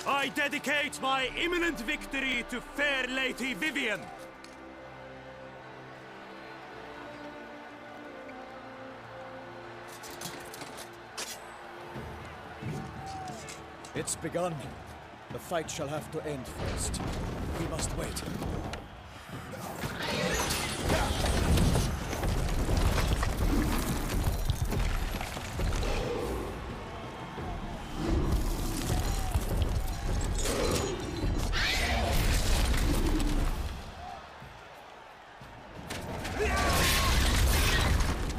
I dedicate my imminent victory to fair Lady Vivian. It's begun. The fight shall have to end first. We must wait.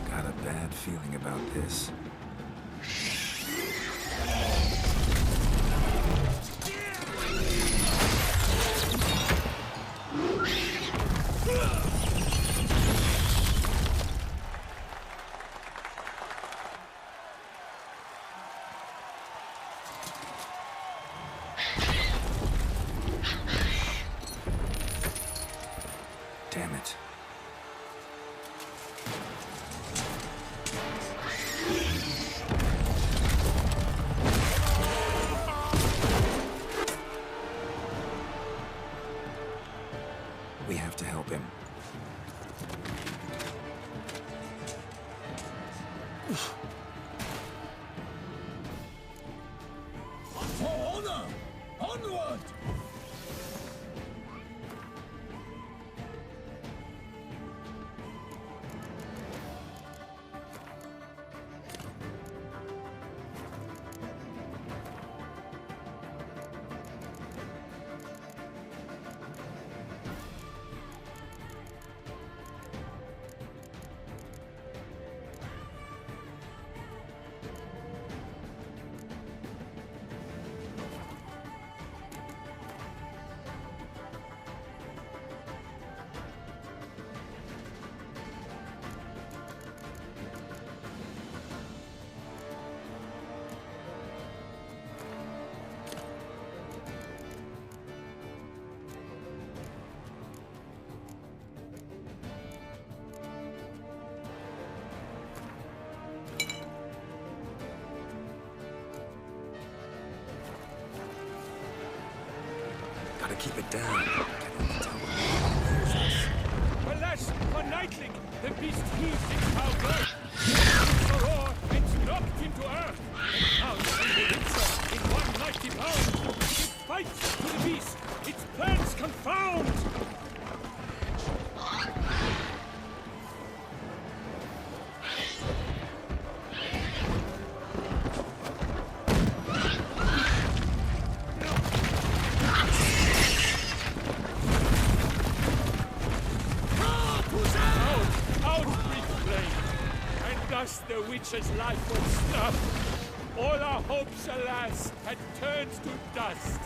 Got a bad feeling about this. Damn it. We have to help him. For honor! Onward! Gotta keep it down. Alas, for Nightling, the beast heaved its foul blow. The roar and knocked into earth. And now the Witcher, in one mighty bound, it fights to the beast, its plans confound. Thus the witch's life was snuffed. All our hopes, alas, had turned to dust.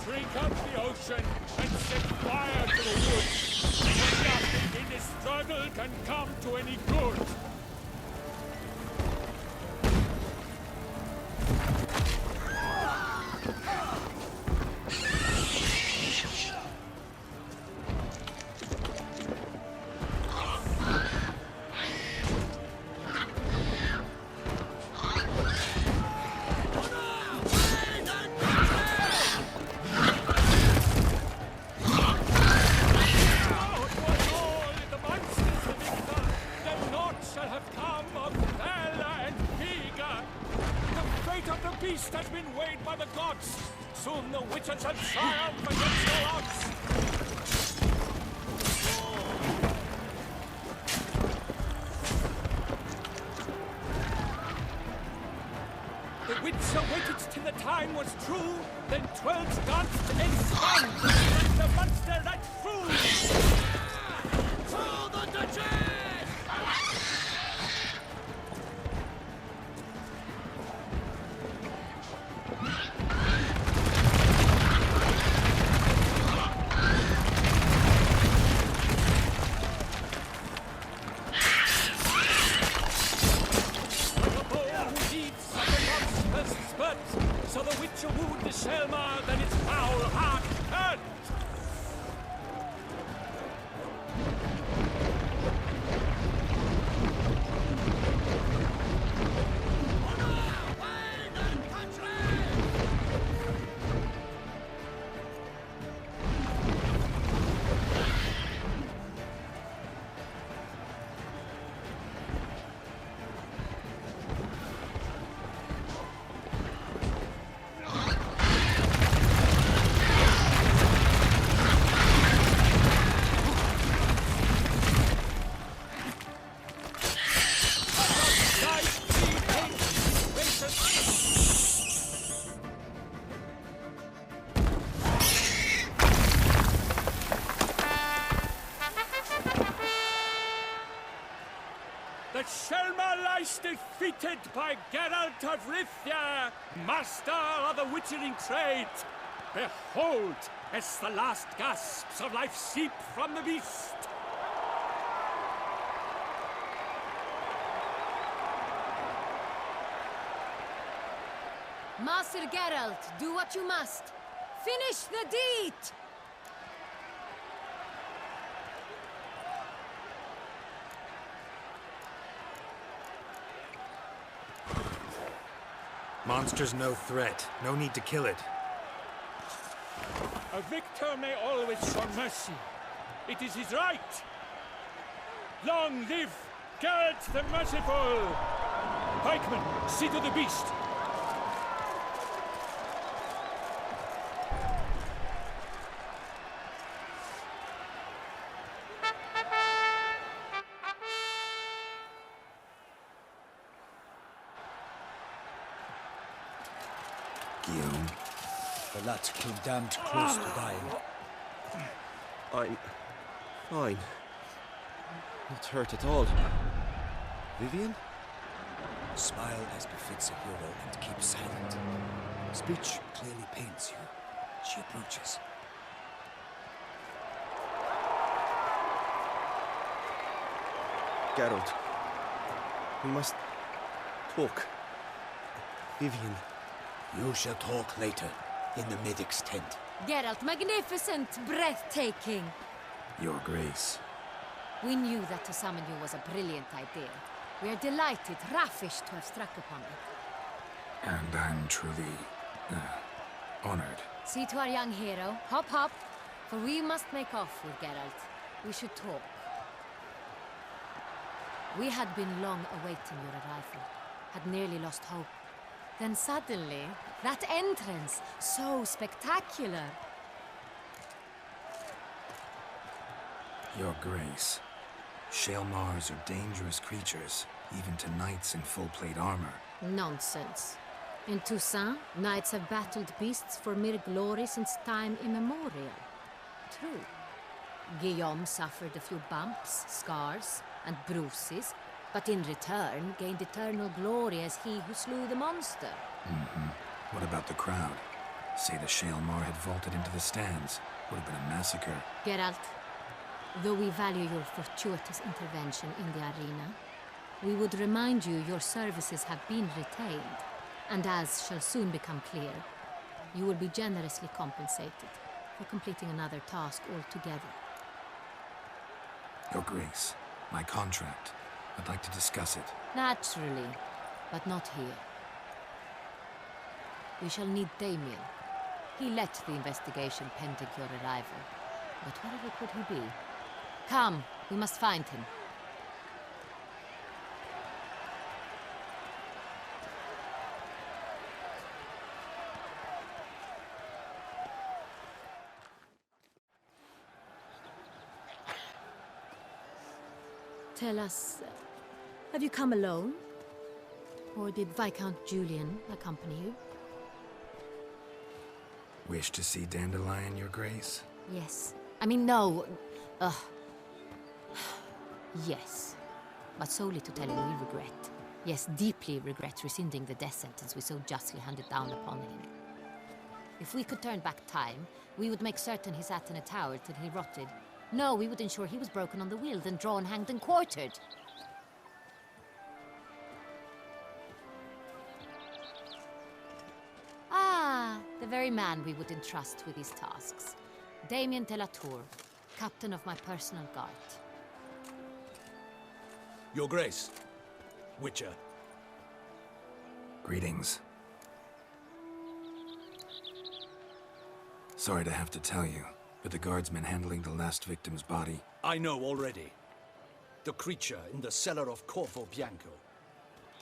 Drink up the ocean and set fire to the woods. For nothing in this struggle can come to any good. Beast has been weighed by the gods. Soon the witches shall triumph against the odds. The witcher waited till the time was true, then 12 danced and spun, and the monster right through. For the Duchess! So the witcher wooed the Shaelmaar, then its foul heart turned. Honor, wine and country! that Shaelmaar lies defeated by Geralt of Rithia, master of the witchering trade. Behold, as the last gasps of life seep from the beast. Master Geralt, do what you must. Finish the deed! Monster's no threat. No need to kill it. A victor may always show mercy. It is his right. Long live Geralt the Merciful! Pikemen, see to the beast. Guillaume, The lad came damned close to dying. I'm fine. Not hurt at all. Vivian? Smile as befits a hero and keep silent. Speech clearly pains you. She approaches. Geralt. We must talk. Vivian. You shall talk later, in the medic's tent. Geralt, magnificent, breathtaking. Your Grace. We knew that to summon you was a brilliant idea. We are delighted, ravished to have struck upon it. And I'm truly, honored. See to our young hero. Hop, hop. For we must make off with Geralt. We should talk. We had been long awaiting your arrival. Had nearly lost hope. Then suddenly, that entrance, so spectacular. Your Grace. Shaelmaars are dangerous creatures, even to knights in full plate armor. Nonsense. In Toussaint, knights have battled beasts for mere glory since time immemorial. True. Guillaume suffered a few bumps, scars, and bruises, but in return gained eternal glory as he who slew the monster. What about the crowd? Say the Shaelmaar had vaulted into the stands. Would have been a massacre. Geralt, though we value your fortuitous intervention in the arena, we would remind you your services have been retained, and as shall soon become clear, you will be generously compensated for completing another task altogether. Your Grace, my contract. I'd like to discuss it. Naturally, but not here. We shall need Damien. He led the investigation pending your arrival. But wherever could he be? Come, we must find him. Tell us, have you come alone? Or did Viscount Julian accompany you? Wish to see Dandelion, Your Grace? Yes. I mean, no. Yes. But solely to tell him we regret. Yes, deeply regret rescinding the death sentence we so justly handed down upon him. If we could turn back time, we would make certain he sat in a tower till he rotted. No, we would ensure he was broken on the wheel, then drawn, hanged, and quartered. Ah, the very man we would entrust with these tasks. Damien de la Tour, captain of my personal guard. Your Grace. Witcher. Greetings. Sorry to have to tell you, but the guardsmen handling the last victim's body... I know already. The creature in the cellar of Corvo Bianco.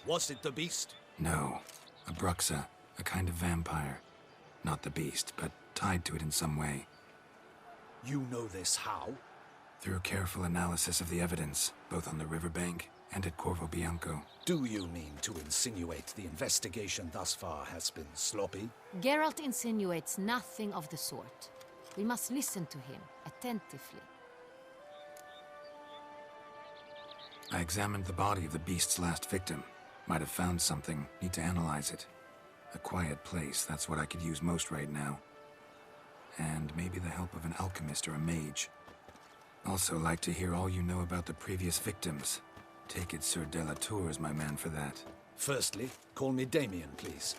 Was it the beast? No. A bruxa, a kind of vampire. Not the beast, but tied to it in some way. You know this how? Through careful analysis of the evidence, both on the riverbank and at Corvo Bianco. Do you mean to insinuate the investigation thus far has been sloppy? Geralt insinuates nothing of the sort. We must listen to him attentively. I examined the body of the beast's last victim. Might have found something. Need to analyze it. A quiet place, that's what I could use most right now. And maybe the help of an alchemist or a mage. Also like to hear all you know about the previous victims. Take it Sir Delatour is my man for that. Firstly, call me Damien, please.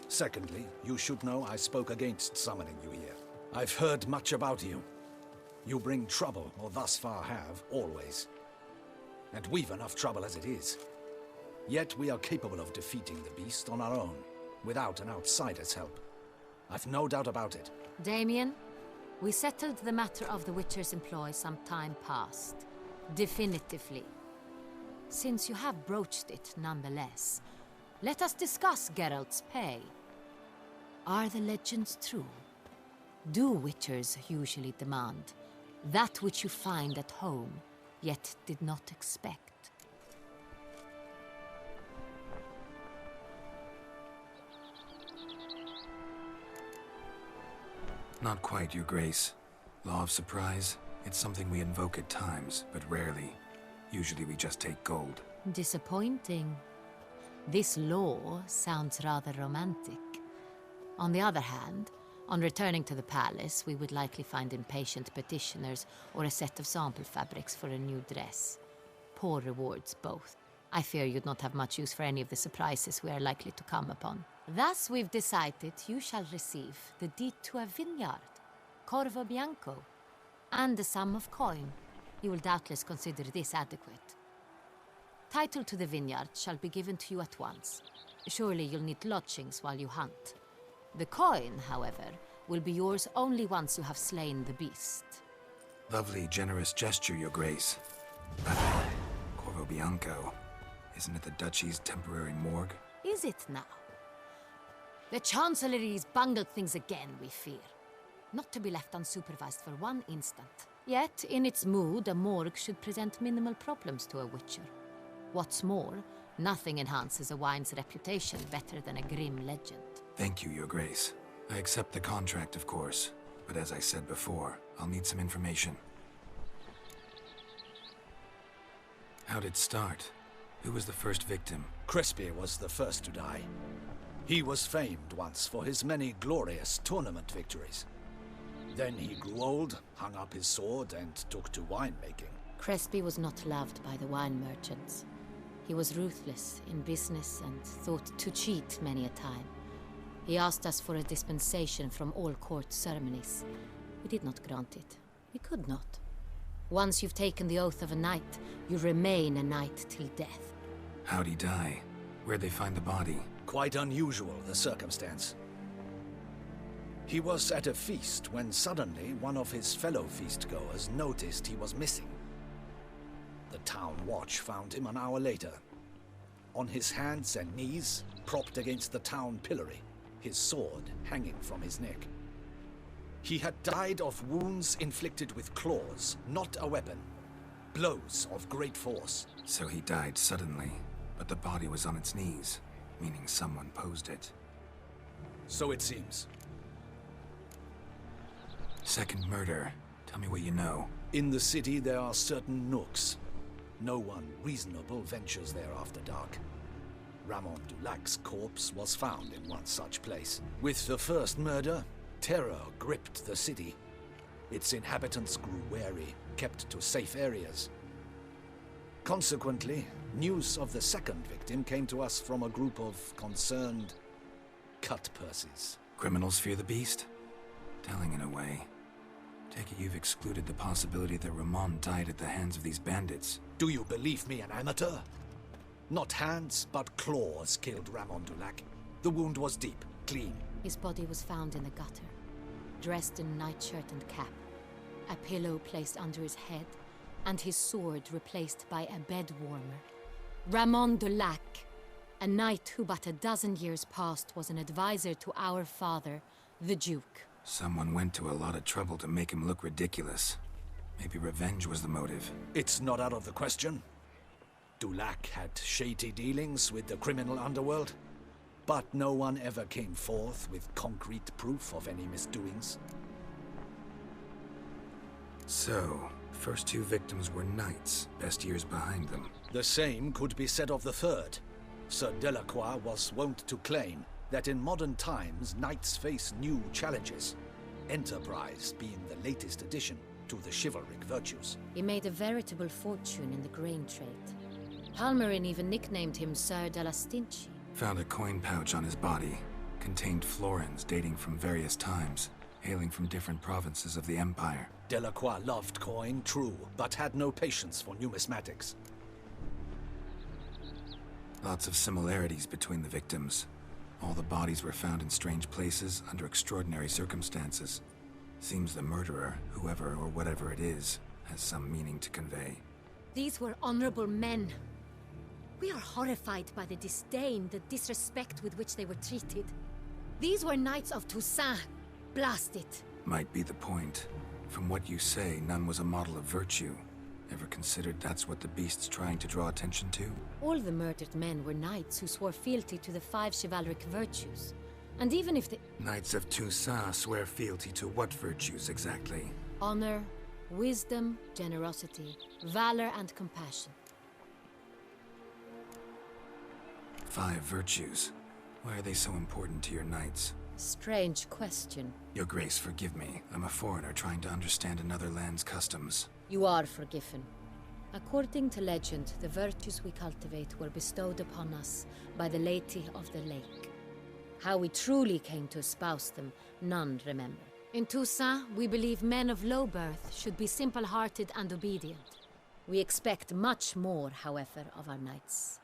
Secondly, you should know I spoke against summoning you here. I've heard much about you. You bring trouble, or thus far have, always. And we've enough trouble as it is. Yet we are capable of defeating the beast on our own, without an outsider's help. I've no doubt about it. Damien, we settled the matter of the Witcher's employ some time past. Definitively. Since you have broached it nonetheless, let us discuss Geralt's pay. Are the legends true? Do Witchers usually demand that which you find at home, yet did not expect? Not quite, Your Grace. Law of surprise, it's something we invoke at times, but rarely. Usually we just take gold. Disappointing. This law sounds rather romantic. On the other hand, on returning to the palace, we would likely find impatient petitioners or a set of sample fabrics for a new dress. Poor rewards, both. I fear you'd not have much use for any of the surprises we are likely to come upon. Thus, we've decided you shall receive the deed to a vineyard, Corvo Bianco, and a sum of coin. You will doubtless consider this adequate. Title to the vineyard shall be given to you at once. Surely you'll need lodgings while you hunt. The coin, however, will be yours only once you have slain the beast. Lovely, generous gesture, Your Grace. But Corvo Bianco, isn't it the Duchy's temporary morgue? Is it now? The Chancellery's bungled things again, we fear. Not to be left unsupervised for one instant. Yet, in its mood, a morgue should present minimal problems to a Witcher. What's more, nothing enhances a wine's reputation better than a grim legend. Thank you, Your Grace. I accept the contract, of course. But as I said before, I'll need some information. How'd it start? Who was the first victim? Crespi was the first to die. He was famed once for his many glorious tournament victories. Then he grew old, hung up his sword, and took to winemaking. Crespi was not loved by the wine merchants. He was ruthless in business and thought to cheat many a time. He asked us for a dispensation from all court ceremonies. We did not grant it. We could not. Once you've taken the oath of a knight, you remain a knight till death. How'd he die? Where'd they find the body? Quite unusual, the circumstance. He was at a feast when suddenly one of his fellow feastgoers noticed he was missing. The town watch found him an hour later, on his hands and knees, propped against the town pillory, his sword hanging from his neck. He had died of wounds inflicted with claws, not a weapon. Blows of great force. So he died suddenly, but the body was on its knees, meaning someone posed it. So it seems. Second murder. Tell me what you know. In the city there are certain nooks. No one reasonable ventures there after dark. Ramon Dulac's corpse was found in one such place. With the first murder, terror gripped the city. Its inhabitants grew wary, kept to safe areas. Consequently, news of the second victim came to us from a group of concerned cut-purses. Criminals fear the beast? Telling in a way. Take it you've excluded the possibility that Ramon died at the hands of these bandits. Do you believe me an amateur? Not hands, but claws killed Ramon Dulac. The wound was deep, clean. His body was found in the gutter, dressed in nightshirt and cap, a pillow placed under his head, and his sword replaced by a bed warmer. Ramon Dulac, a knight who but a dozen years past was an advisor to our father, the Duke. Someone went to a lot of trouble to make him look ridiculous. Maybe revenge was the motive. It's not out of the question. Dulac had shady dealings with the criminal underworld, but no one ever came forth with concrete proof of any misdoings. So, First two victims were knights, best years behind them. The same could be said of the third. Sir Delacroix was wont to claim that in modern times knights face new challenges, enterprise being the latest addition to the chivalric virtues. He made a veritable fortune in the grain trade. Halmarin even nicknamed him Sir de la Stinchi. Found a coin pouch on his body. Contained florins dating from various times, hailing from different provinces of the Empire. Delacroix loved coin, true, but had no patience for numismatics. Lots of similarities between the victims. All the bodies were found in strange places under extraordinary circumstances. Seems the murderer, whoever or whatever it is, has some meaning to convey. These were honorable men. We are horrified by the disdain, the disrespect with which they were treated. These were Knights of Toussaint. Blast it. Might be the point. From what you say, none was a model of virtue. Ever considered that's what the beast's trying to draw attention to? All the murdered men were knights who swore fealty to the 5 chivalric virtues. And even if the Knights of Toussaint swear fealty to what virtues exactly? honor, wisdom, generosity, valor, and compassion. 5 virtues. Why are they so important to your knights? Strange question. Your Grace, forgive me. I'm a foreigner trying to understand another land's customs. You are forgiven. According to legend, the virtues we cultivate were bestowed upon us by the Lady of the Lake. How we truly came to espouse them, none remember. In Toussaint, we believe men of low birth should be simple-hearted and obedient. We expect much more, however, of our knights.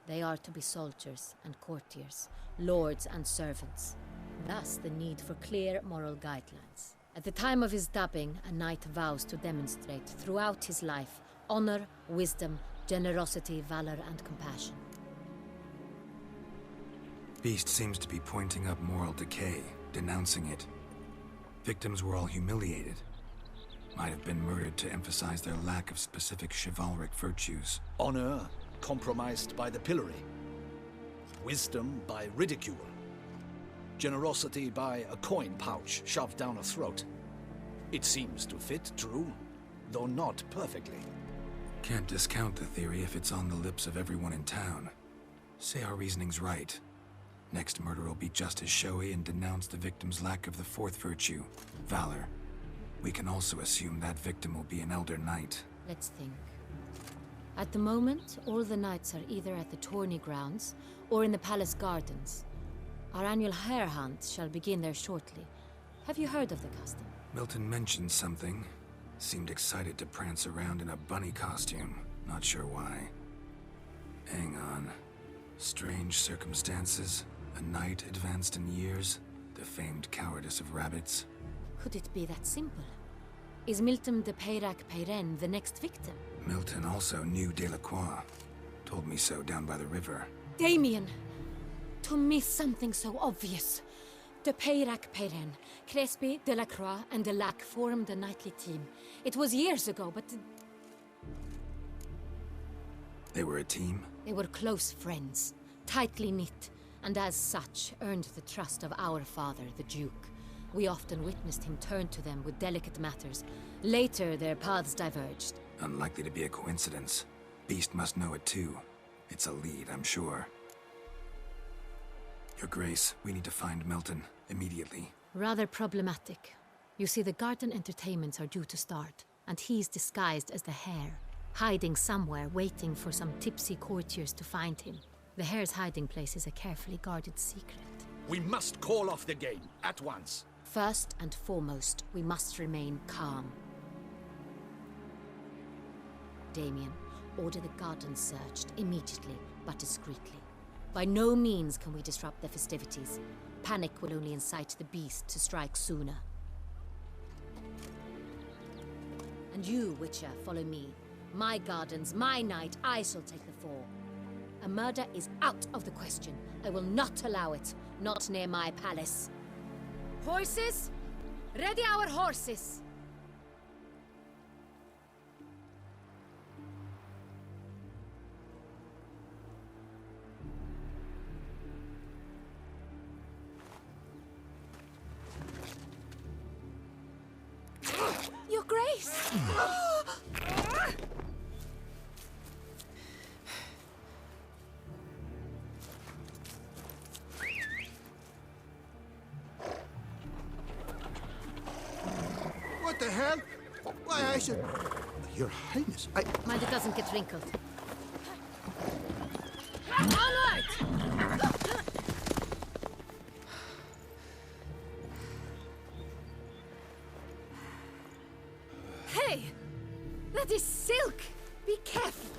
They are to be soldiers and courtiers, lords and servants. Thus, the need for clear moral guidelines. At the time of his dubbing, a knight vows to demonstrate throughout his life honor, wisdom, generosity, valor, and compassion. Beast seems to be pointing up moral decay, denouncing it. Victims were all humiliated. Might have been murdered to emphasize their lack of specific chivalric virtues. Honor compromised by the pillory. Wisdom by ridicule. Generosity by a coin pouch shoved down a throat. It seems to fit, true, though not perfectly. Can't discount the theory if it's on the lips of everyone in town. Say our reasoning's right. Next murder will be just as showy and denounce the victim's lack of the 4th virtue, valor. We can also assume that victim will be an elder knight. Let's think. At the moment, all the knights are either at the tourney grounds or in the palace gardens. Our annual hare hunt shall begin there shortly. Have you heard of the custom? Milton mentioned something. Seemed excited to prance around in a bunny costume. Not sure why. Hang on. Strange circumstances. A knight advanced in years. The famed cowardice of rabbits. Could it be that simple? Is Milton de Peyrac-Peyren the next victim? Milton also knew Delacroix. Told me so down by the river. Damien! To miss something so obvious. De Peyrac-Peyren, Crespi, Delacroix, and Delac formed a knightly team. It was years ago, but They were a team? they were close friends, tightly knit, and as such earned the trust of our father, the Duke. We often witnessed him turn to them with delicate matters. Later, their paths diverged. Unlikely to be a coincidence. Beast must know it too. It's a lead, I'm sure. Your Grace, we need to find Milton, immediately. Rather problematic. You see, the garden entertainments are due to start, and he's disguised as the hare, hiding somewhere, waiting for some tipsy courtiers to find him. The hare's hiding place is a carefully guarded secret. We must call off the game, at once. First and foremost, we must remain calm. Damien, order the garden searched immediately, but discreetly. By no means can we disrupt the festivities. Panic will only incite the beast to strike sooner. And you, Witcher, follow me. My gardens, my night, I shall take the fall. A murder is out of the question. I will not allow it. Not near my palace. Horses? Ready our horses! Your Grace! hell? Why, I should... Your Highness, Mind it doesn't get wrinkled. All right! Hey! That is silk! Be careful!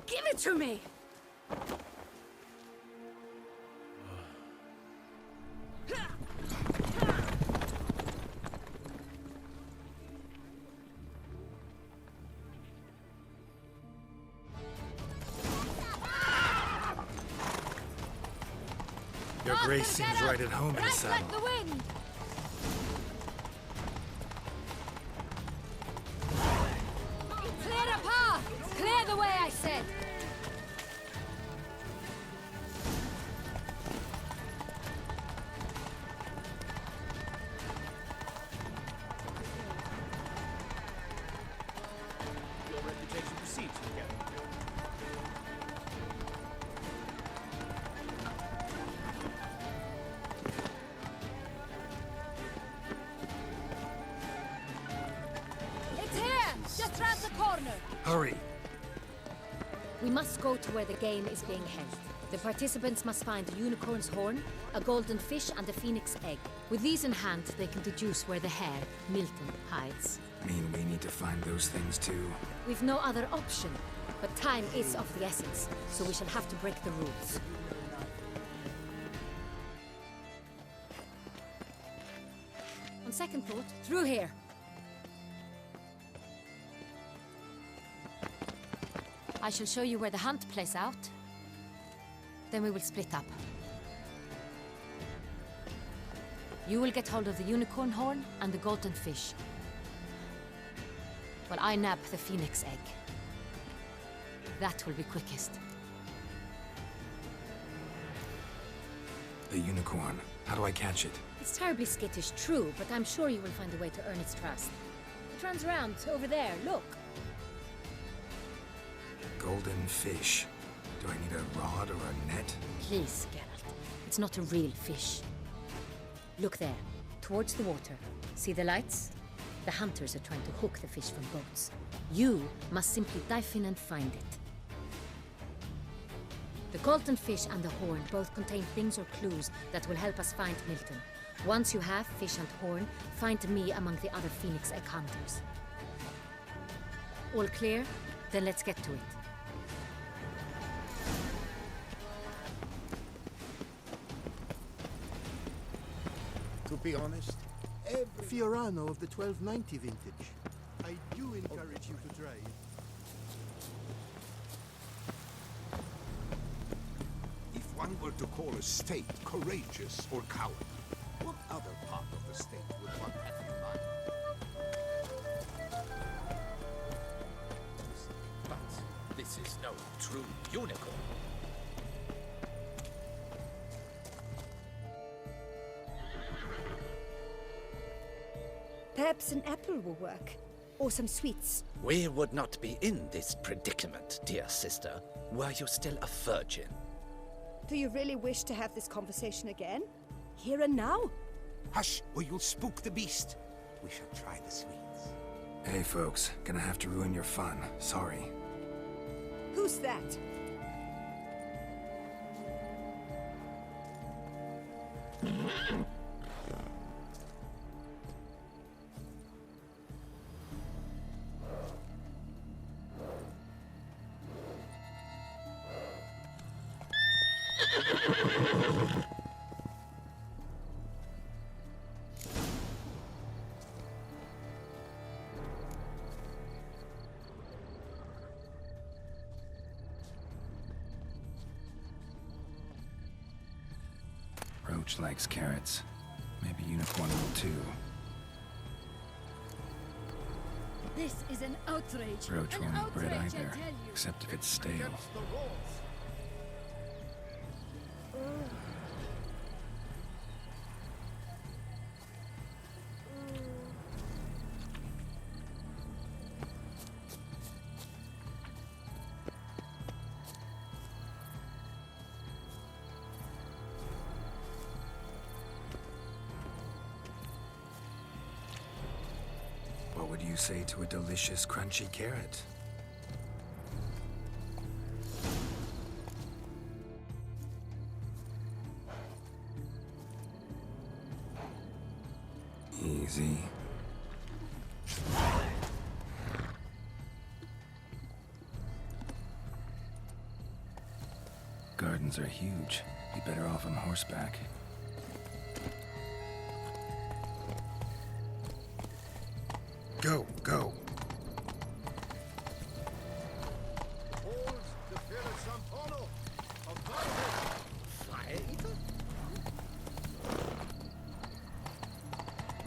Give it to me! Your grace seems right at home in the saddle. Like the wind! Clear the path! Clear the way, I said! Your reputation precedes you, Captain. It's here! Just round the corner! Hurry! We must go to where the game is being held. The participants must find a unicorn's horn, a golden fish, and a phoenix egg. With these in hand, they can deduce where the hare, Milton, hides. Mean we need to find those things too? We've no other option, but time is of the essence, so we shall have to break the rules. On second thought, through here. I shall show you where the hunt plays out. Then we will split up. You will get hold of the unicorn horn and the golden fish, while I nab the phoenix egg. That will be quickest. The unicorn. How do I catch it? It's terribly skittish, true, but I'm sure you will find a way to earn its trust. It runs around over there, look. Golden fish. Do I need a rod or a net? Please, Geralt. It's not a real fish. Look there, towards the water. See the lights? The hunters are trying to hook the fish from boats. You must simply dive in and find it. The golden fish and the horn both contain things or clues that will help us find Milton. Once you have fish and horn, find me among the other phoenix egg hunters. All clear? Then let's get to it. To be honest, every Fiorano of the 1290 vintage. I do encourage you to drive. If one were to call a state courageous or cowardly, what other part of the state would one have in mind? But this is no true unicorn. Perhaps an apple will work. Or some sweets. We would not be in this predicament, dear sister, were you still a virgin. Do you really wish to have this conversation again? Here and now? Hush, or you'll spook the beast. We shall try the sweets. Hey folks, gonna have to ruin your fun. Sorry. Who's that? Roach likes carrots. Maybe unicorn will too. This is an outrage. Roach won't eat bread outrage, I either, tell you. except if it's stale. do you say to a delicious, crunchy carrot? Easy. Gardens are huge. Be better off on horseback. Go, go.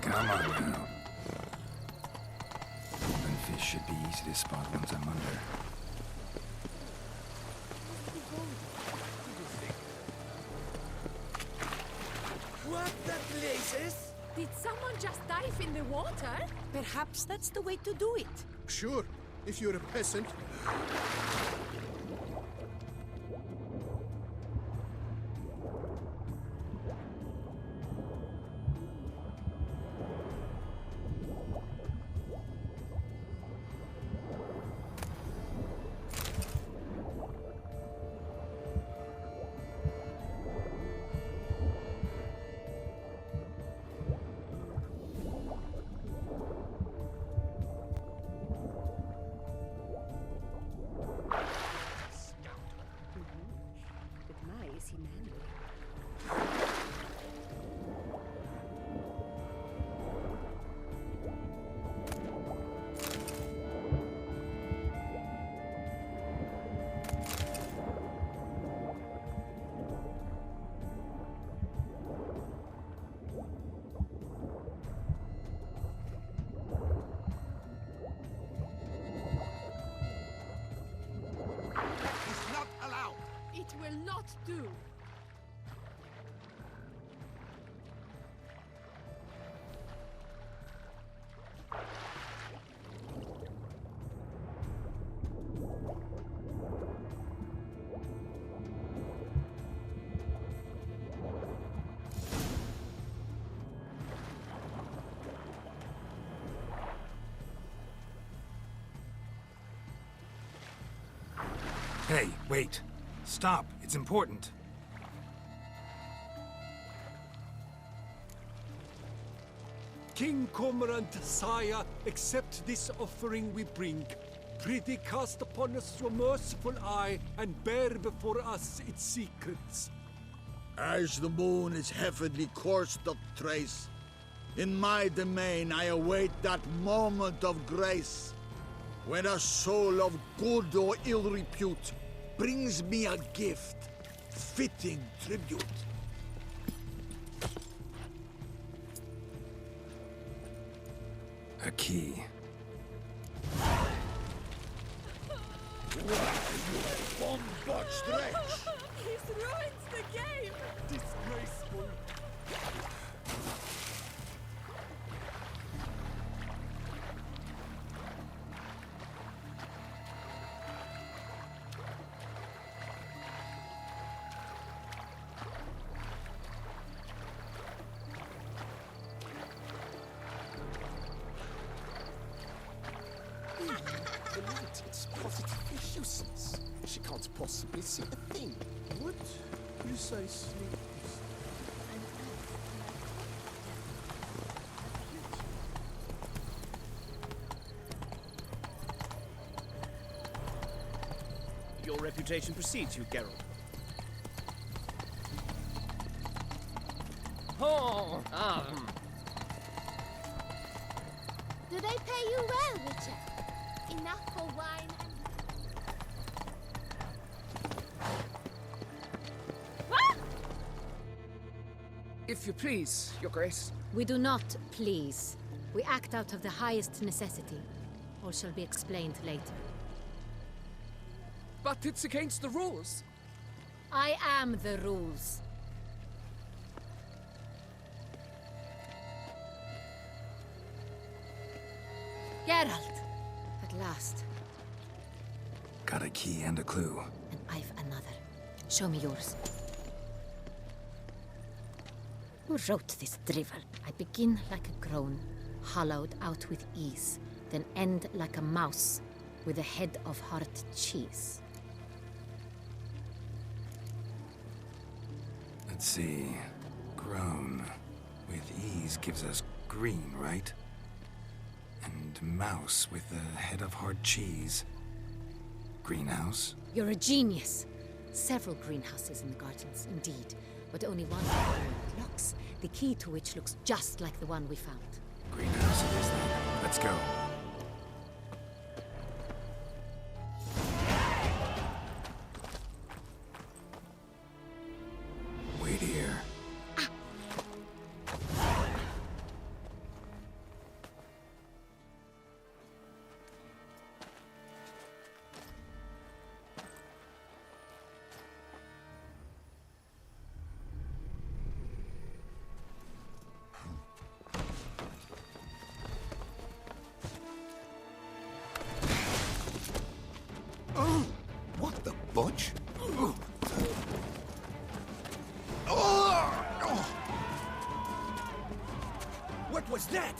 Come on now. Open fish should be easy to spot once I'm under. What the blazes? Did someone just dive in the water? Perhaps that's the way to do it. Sure, if you're a peasant. But my, is he manly? It's not allowed. It will not do. Hey, wait. Stop. It's important. King Cormorant, sire, accept this offering we bring. Prithee cast upon us your merciful eye and bear before us its secrets. As the moon is heavenly course doth trace, in my domain I await that moment of grace, when a soul of good or ill repute brings me a gift, fitting tribute. A key. Bombard stretch! He's ruined the game! Disgraceful. It's positively useless. She can't possibly see a thing. What precisely is Your reputation precedes you, Geralt. Oh, Do they pay you well, Richard? Enough for wine and... if you please, Your Grace. We do not please. We act out of the highest necessity. All shall be explained later. But it's against the rules. I am the rules. Geralt! At last. Got a key and a clue. And I've another. Show me yours. Who wrote this drivel? I begin like a groan, hollowed out with ease, then end like a mouse with a head of hard cheese. Let's see. Grown with ease gives us green, right? And mouse with a head of hard cheese. Greenhouse? You're a genius. Several greenhouses in the gardens, indeed, but only one locks, the key to which looks just like the one we found. Greenhouse it is then. Let's go. Wait here. What the bunch? What was that?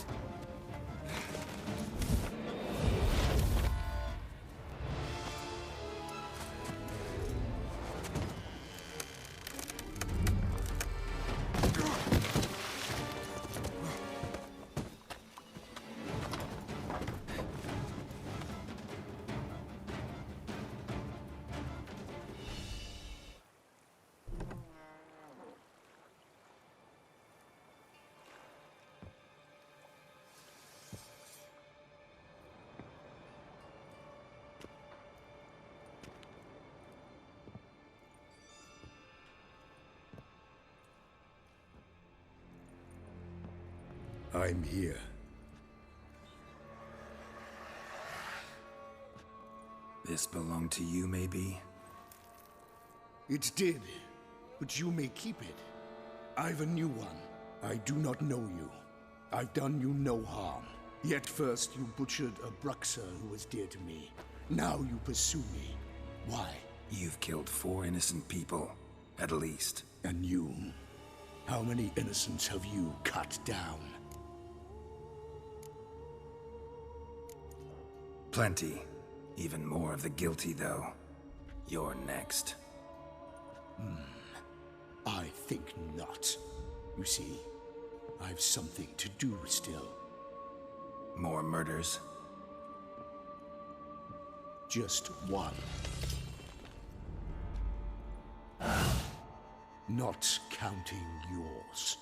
I'm here. This belonged to you, maybe? It did, but you may keep it. I've a new one. I do not know you. I've done you no harm. Yet first you butchered a Bruxer who was dear to me. Now you pursue me. Why? You've killed 4 innocent people, at least. And you? How many innocents have you cut down? Plenty. Even more of the guilty, though. You're next. I think not. You see, I've something to do still. More murders? Just one. Not counting yours.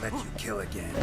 Let you kill again.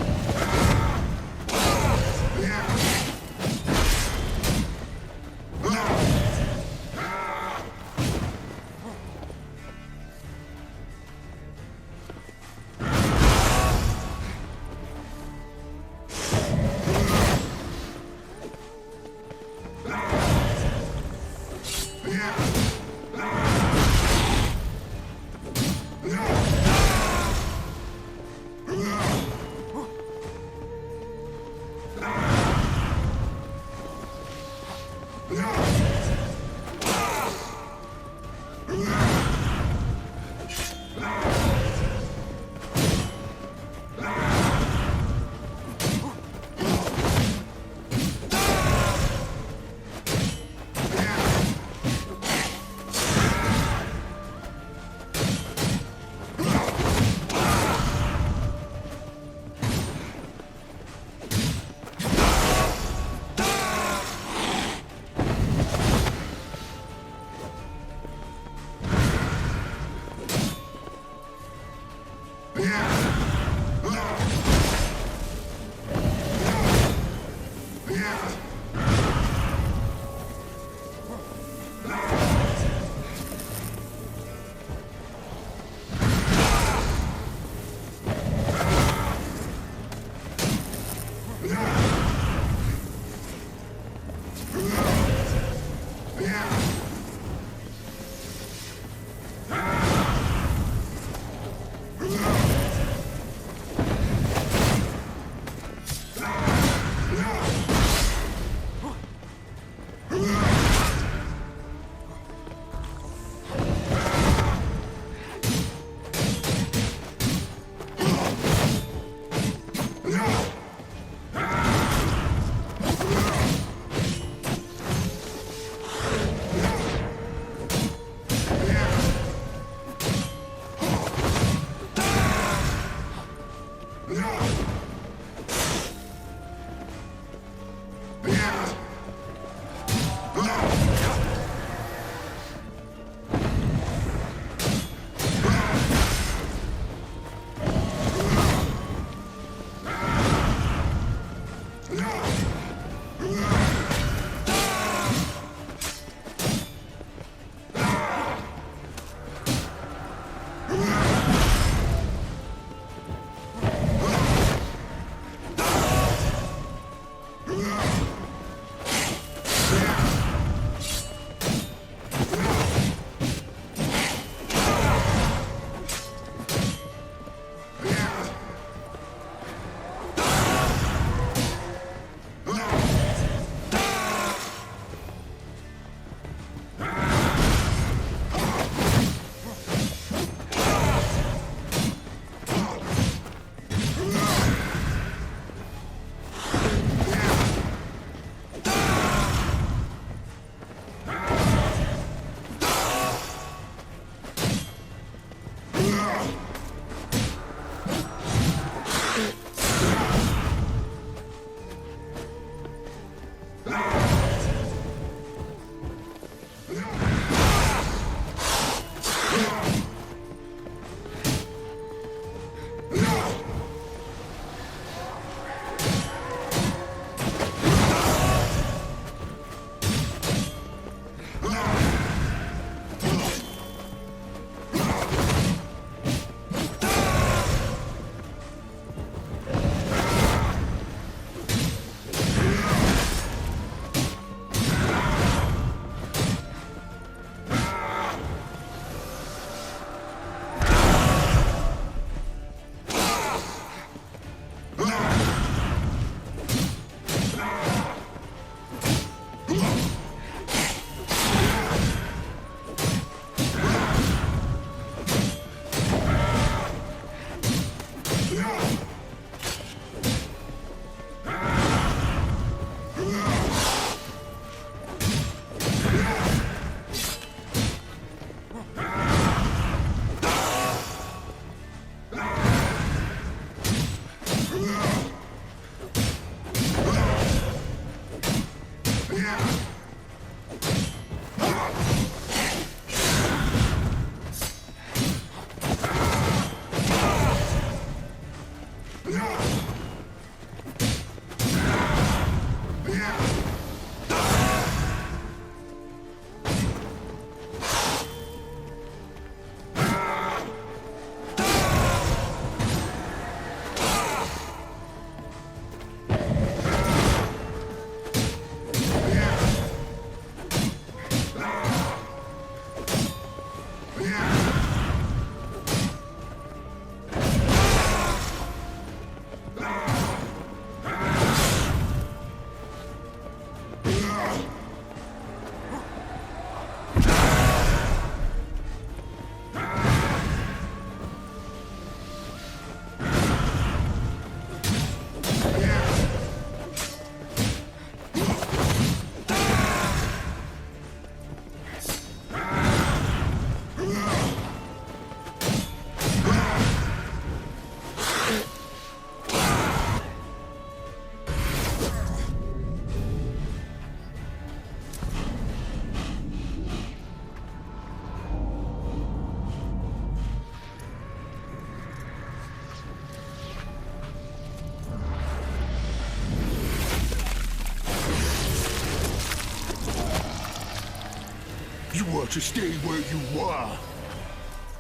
were to stay where you were,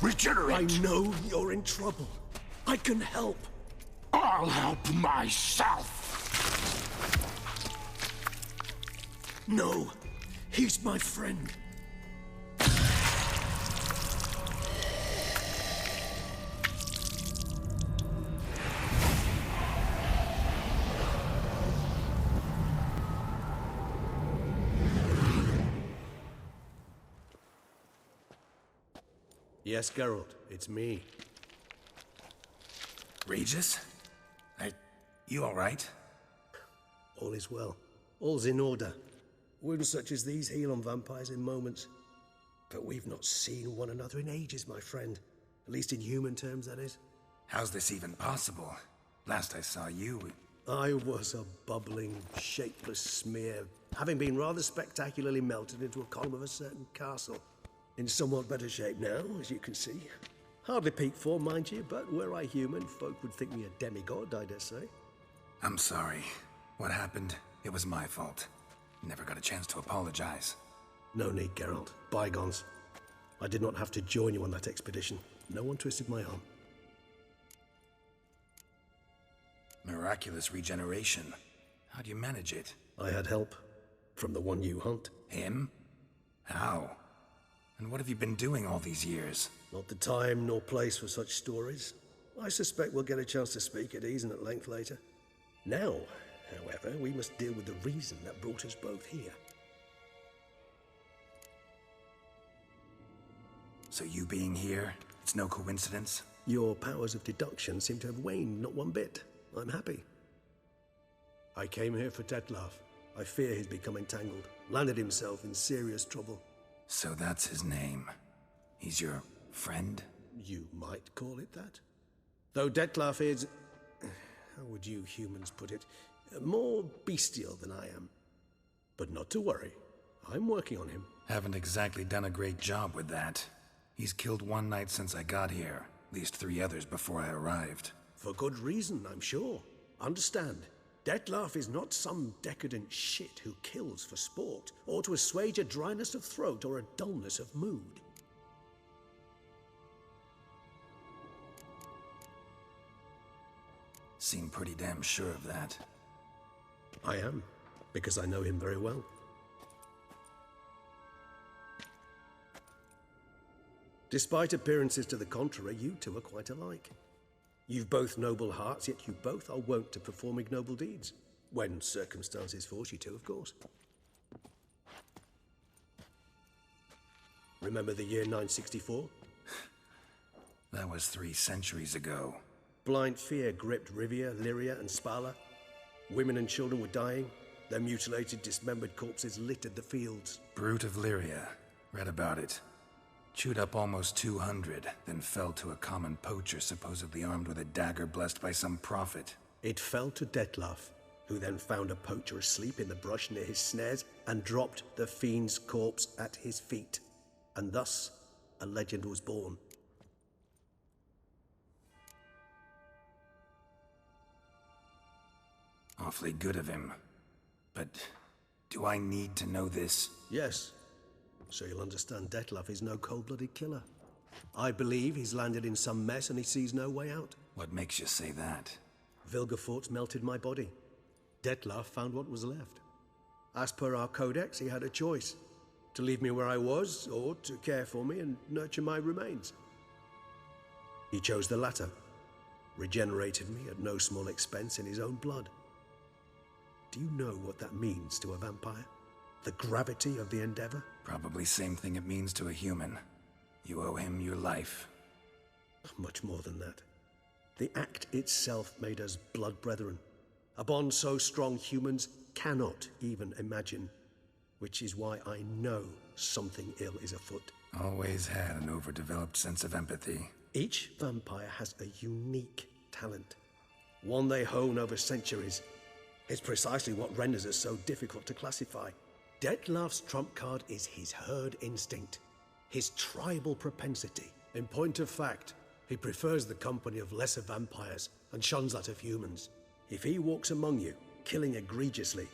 regenerate. I know you're in trouble. I can help. I'll help myself. No, he's my friend. Yes, Geralt, it's me. Regis? You all right? All is well. All's in order. Wounds such as these heal on vampires in moments. But we've not seen one another in ages, my friend. At least in human terms, that is. How's this even possible? Last I saw you... I was a bubbling, shapeless smear, having been rather spectacularly melted into a column of a certain castle. In somewhat better shape now, as you can see. Hardly peak form, mind you, but were I human, folk would think me a demigod, I dare say. I'm sorry. What happened, it was my fault. Never got a chance to apologize. No need, Geralt. Bygones. I did not have to join you on that expedition. No one twisted my arm. Miraculous regeneration. How do you manage it? I had help. From the one you hunt. Him? How? And what have you been doing all these years? Not the time nor place for such stories. I suspect we'll get a chance to speak at ease and at length later. Now, however, we must deal with the reason that brought us both here. So you being here, it's no coincidence? Your powers of deduction seem to have waned not one bit. I'm happy. I came here for Detlef. I fear he's become entangled, landed himself in serious trouble. So that's his name. He's your friend? You might call it that. Though Detlef is... how would you humans put it? More bestial than I am. But not to worry. I'm working on him. Haven't exactly done a great job with that. He's killed one knight since I got here. At least 3 others before I arrived. For good reason, I'm sure. Understand, Detlef is not some decadent shit who kills for sport, or to assuage a dryness of throat or a dullness of mood. Seem pretty damn sure of that. I am, because I know him very well. Despite appearances to the contrary, you two are quite alike. You've both noble hearts, yet you both are wont to perform ignoble deeds. When circumstances force you to, of course. Remember the year 964? That was 3 centuries ago. Blind fear gripped Rivia, Lyria, and Spala. Women and children were dying. Their mutilated, dismembered corpses littered the fields. Brute of Lyria. Read about it. Chewed up almost 200, then fell to a common poacher supposedly armed with a dagger blessed by some prophet. It fell to Detlef, who then found a poacher asleep in the brush near his snares and dropped the fiend's corpse at his feet. And thus, a legend was born. Awfully good of him. But do I need to know this? Yes. So you'll understand Detlef is no cold-blooded killer. I believe he's landed in some mess and he sees no way out. What makes you say that? Vilgefortz melted my body. Detlef found what was left. As per our codex, he had a choice. To leave me where I was, or to care for me and nurture my remains. He chose the latter. Regenerated me at no small expense in his own blood. Do you know what that means to a vampire? The gravity of the endeavor? Probably same thing it means to a human. You owe him your life. Much more than that. The act itself made us blood brethren. A bond so strong humans cannot even imagine. Which is why I know something ill is afoot. Always had an overdeveloped sense of empathy. Each vampire has a unique talent. One they hone over centuries. It's precisely what renders us so difficult to classify. Detlef's trump card is his herd instinct, his tribal propensity. In point of fact, he prefers the company of lesser vampires and shuns that of humans. If he walks among you, killing egregiously,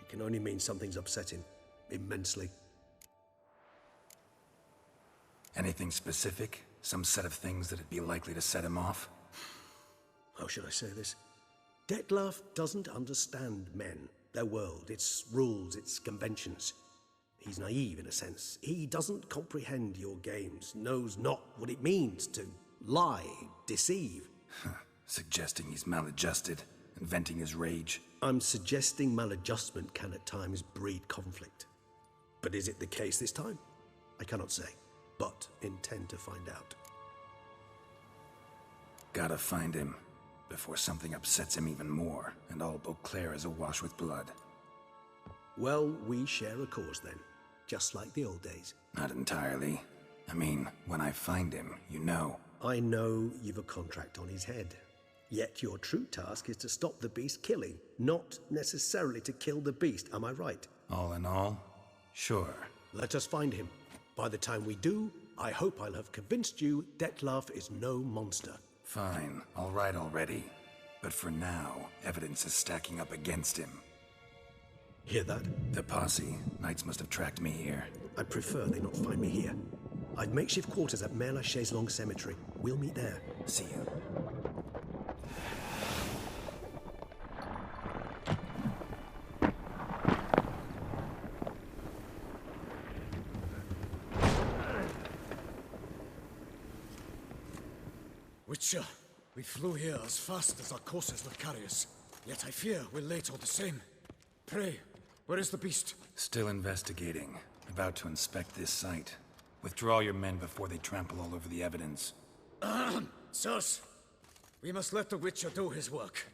it can only mean something's upset him, immensely. Anything specific? Some set of things that'd be likely to set him off? How should I say this? Detlef doesn't understand men, their world, its rules, its conventions. He's naive in a sense. He doesn't comprehend your games, knows not what it means to lie, deceive. Suggesting he's maladjusted and venting his rage. I'm suggesting maladjustment can at times breed conflict. But is it the case this time? I cannot say, but intend to find out. Gotta find him before something upsets him even more and all Beauclair is awash with blood. Well, we share a cause then, just like the old days. Not entirely. I mean, when I find him, you know. I know you've a contract on his head. Yet your true task is to stop the beast killing, not necessarily to kill the beast, am I right? All in all, sure. Let us find him. By the time we do, I hope I'll have convinced you Detlef is no monster. Fine, all right already. But for now, evidence is stacking up against him. Hear that? The posse. Knights must have tracked me here. I prefer they not find me here. I've makeshift quarters at Mère Lachaise Long Cemetery. We'll meet there. See you. Witcher, we flew here as fast as our courses would carry us. Yet I fear we're late all the same. Pray, where is the beast? Still investigating. About to inspect this site. Withdraw your men before they trample all over the evidence. Sirs, we must let the Witcher do his work.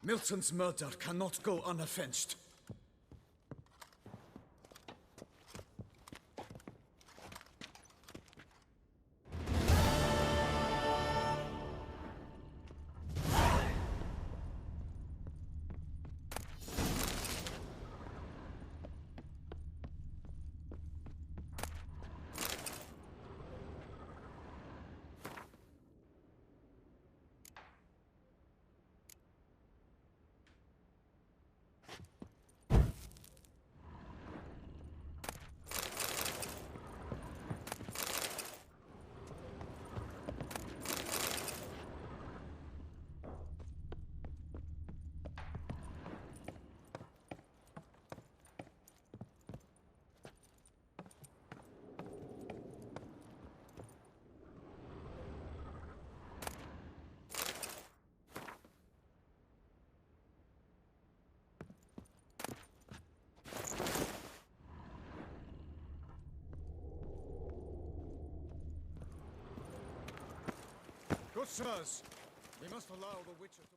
Milton's murder cannot go unavenged. Good sirs, we must allow the Witcher to...